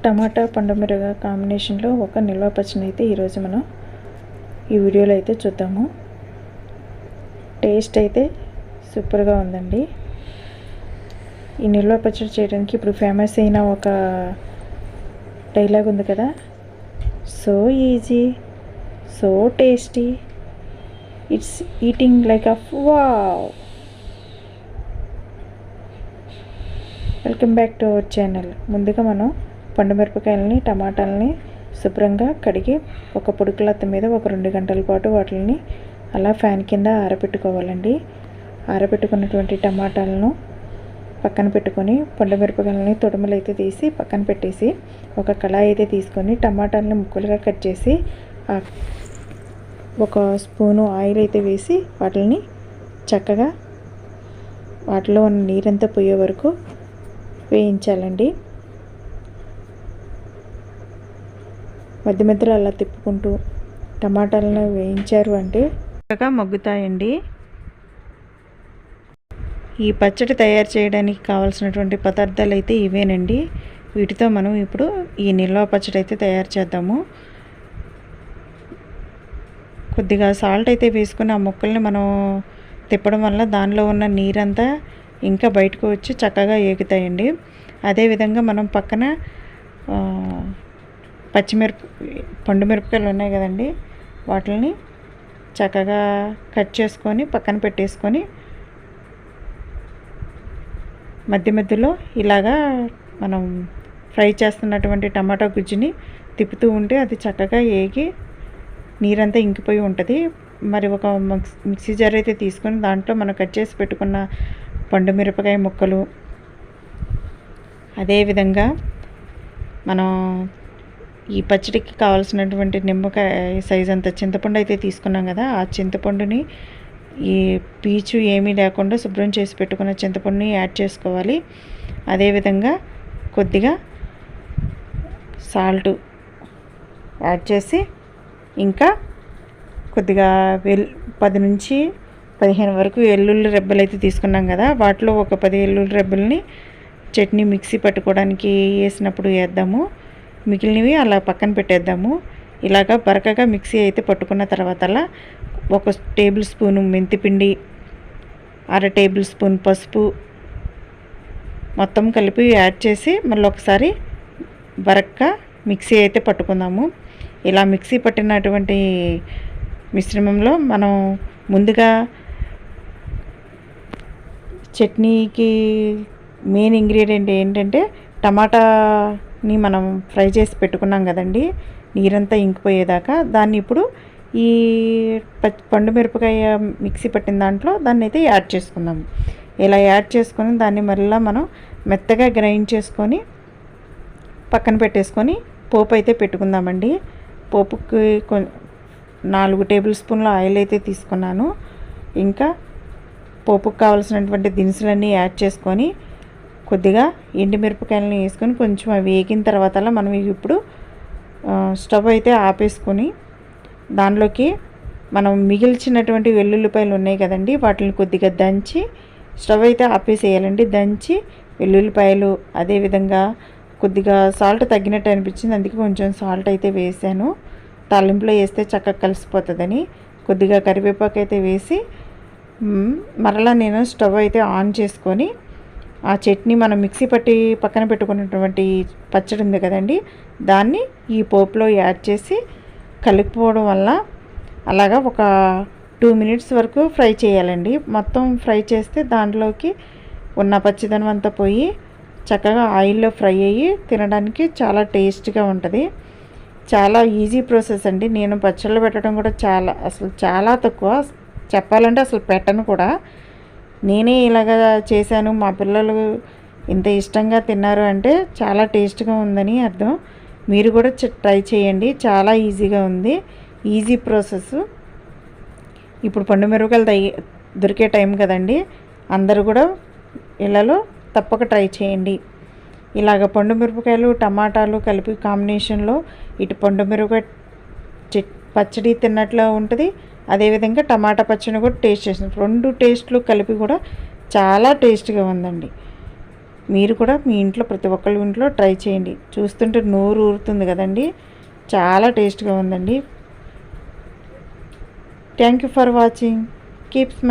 టమాటా పండుమిరప కాంబినేషన్లో ఒక నిల్వ పచ్చడిని అయితే ఈరోజు మనం ఈ వీడియోలో అయితే చూద్దాము. టేస్ట్ అయితే సూపర్గా ఉందండి. ఈ నిల్వ పచ్చడి చేయడానికి ఇప్పుడు ఫేమస్ అయిన ఒక డైలాగ్ ఉంది కదా, so easy so tasty it's eating like a wow. Welcome back to our channel. ముందుగా మనం పండుమిరపకాయలని టమాటాలని శుభ్రంగా కడిగి ఒక పొడి క్లాత్ మీద ఒక 2 గంటల పాటు వాటిని అలా ఫ్యాన్ కింద ఆరబెట్టుకోవాలండి. ఆరబెట్టుకున్నటువంటి టమాటాలను పక్కన పెట్టుకొని పండుమిరపకాయలని తొడుములు అయితే తీసి పక్కన పెట్టేసి ఒక కళాయి అయితే తీసుకొని టమాటాలని ముక్కలుగా కట్ చేసి ఒక స్పూను ఆయిల్ అయితే వేసి వాటిని చక్కగా వాటిలో ఉన్న నీరంతా పోయే వరకు వేయించాలండి. మధ్య మధ్యలో అలా తిప్పుకుంటూ టమాటాలను వేయించారు అంటే చక్కగా మగ్గుతాయండి. ఈ పచ్చడి తయారు చేయడానికి కావాల్సినటువంటి పదార్థాలు అయితే ఇవేనండి. వీటితో మనం ఇప్పుడు ఈ నిల్వ పచ్చడి అయితే తయారు చేద్దాము. కొద్దిగా సాల్ట్ అయితే వేసుకుని ఆ ముక్కల్ని మనం తిప్పడం వల్ల దానిలో ఉన్న నీరంతా ఇంకా బయటకు వచ్చి చక్కగా ఏగుతాయండి. అదేవిధంగా మనం పక్కన పండుమిరపకాయలు ఉన్నాయి కదండి, వాటిని చక్కగా కట్ చేసుకొని పక్కన పెట్టేసుకొని మధ్య మధ్యలో ఇలాగా మనం ఫ్రై చేస్తున్నటువంటి టమాటా గుజ్జుని తిప్పుతూ ఉంటే అది చక్కగా ఏగి నీరంతా ఇంకిపోయి ఉంటుంది. మరి ఒక మిక్సీ జార్ అయితే తీసుకొని దాంట్లో మనం కట్ చేసి పెట్టుకున్న పండుమిరపకాయ ముక్కలు, అదేవిధంగా మనం ఈ పచ్చడికి కావాల్సినటువంటి నిమ్మకాయ సైజ్ అంత చింతపండు అయితే తీసుకున్నాం కదా, ఆ చింతపండుని ఈ పీచు ఏమీ లేకుండా శుభ్రం చేసి పెట్టుకున్న చింతపండుని యాడ్ చేసుకోవాలి. అదేవిధంగా కొద్దిగా సాల్ట్ యాడ్ చేసి ఇంకా కొద్దిగా 10 నుంచి 15 వరకు వెల్లుల్లి రెబ్బలు అయితే తీసుకున్నాం కదా, వాటిలో ఒక 10 వెల్లుల్లి రెబ్బల్ని చట్నీ మిక్సీ పట్టుకోవడానికి వేసినప్పుడు వేద్దాము. మిగిలినవి అలా పక్కన పెట్టేద్దాము. ఇలాగా బరకగా మిక్సీ అయితే పట్టుకున్న తర్వాత అలా 1 టేబుల్ స్పూను మెంతిపిండి, 1/2 టేబుల్ స్పూన్ పసుపు మొత్తం కలిపి యాడ్ చేసి మళ్ళీ ఒకసారి బరక్గా మిక్సీ అయితే పట్టుకుందాము. ఇలా మిక్సీ పట్టినటువంటి మిశ్రమంలో మనం ముందుగా చట్నీకి మెయిన్ ఇంగ్రీడియంట్ ఏంటంటే టమాటాని మనం ఫ్రై చేసి పెట్టుకున్నాం కదండి, నీరంతా ఇంకిపోయేదాకా. దాన్ని ఇప్పుడు ఈ పండుమిరపకాయ మిక్సీ పట్టిన దాంట్లో దాన్ని అయితే యాడ్ చేసుకుందాము. ఇలా యాడ్ చేసుకొని దాన్ని మళ్ళీ మనం మెత్తగా గ్రైండ్ చేసుకొని పక్కన పెట్టేసుకొని పోపు అయితే పెట్టుకుందామండి. పోపుకి 4 టేబుల్ స్పూన్ల ఆయిల్ అయితే తీసుకున్నాను. ఇంకా పోపుకు కావాల్సినటువంటి దినుసులన్నీ యాడ్ చేసుకొని కొద్దిగా ఎండుమిరపకాయలని వేసుకొని కొంచెం అవి వేగిన తర్వాత మనం ఇప్పుడు స్టవ్ అయితే ఆపేసుకొని దానిలోకి మనం మిగిల్చినటువంటి వెల్లుల్లిపాయలు ఉన్నాయి కదండి, వాటిని కొద్దిగా దంచి స్టవ్ అయితే ఆపేసేయాలండి. దంచి వెల్లుల్లిపాయలు, అదేవిధంగా కొద్దిగా సాల్ట్ తగ్గినట్టు అనిపించింది, అందుకే కొంచెం సాల్ట్ అయితే వేసాను. తాలింపులో వేస్తే చక్కగా కలిసిపోతుందని కొద్దిగా కరివేపాకు అయితే వేసి మరలా నేను స్టవ్ అయితే ఆన్ చేసుకొని ఆ చట్నీ మనం మిక్సీ పట్టి పక్కన పెట్టుకున్నటువంటి పచ్చడి ఉంది కదండి, దాన్ని ఈ పోపులో యాడ్ చేసి కలిపిపోవడం వల్ల అలాగా ఒక 2 మినిట్స్ వరకు ఫ్రై చేయాలండి. మొత్తం ఫ్రై చేస్తే దాంట్లోకి ఉన్న పచ్చిదనం అంతా పోయి చక్కగా ఆయిల్లో ఫ్రై అయ్యి తినడానికి చాలా టేస్ట్గా ఉంటుంది. చాలా ఈజీ ప్రాసెస్ అండి. నేను పచ్చళ్ళు పెట్టడం కూడా చాలా తక్కువ, చెప్పాలంటే అసలు పెట్టను కూడా. నేనే ఇలాగా చేశాను, మా పిల్లలు ఇంత ఇష్టంగా తిన్నారు అంటే చాలా టేస్ట్గా ఉందని అర్థం. మీరు కూడా ట్రై చేయండి, చాలా ఈజీగా ఉంది, ఈజీ ప్రాసెస్. ఇప్పుడు పండుమిరపకాయలు దొరికే టైం కదండి, అందరూ కూడా ఇళ్ళలో తప్పక ట్రై చేయండి. ఇలాగ పండుమిరపకాయలు టమాటాలు కలిపి కాంబినేషన్లో ఇటు పండుమిరపకాయ పచ్చడి తిన్నట్లు ఉంటుంది, అదేవిధంగా టమాటా పచ్చడి కూడా టేస్ట్ చేసిన 2 టేస్ట్లు కలిపి కూడా చాలా టేస్ట్గా ఉందండి. మీరు కూడా మీ ఇంట్లో ప్రతి ఒక్కళ్ళ ఇంట్లో ట్రై చేయండి. చూస్తుంటే నోరు ఊరుతుంది కదండి. చాలా టేస్ట్గా ఉందండి. Thank you for watching. Keep smile.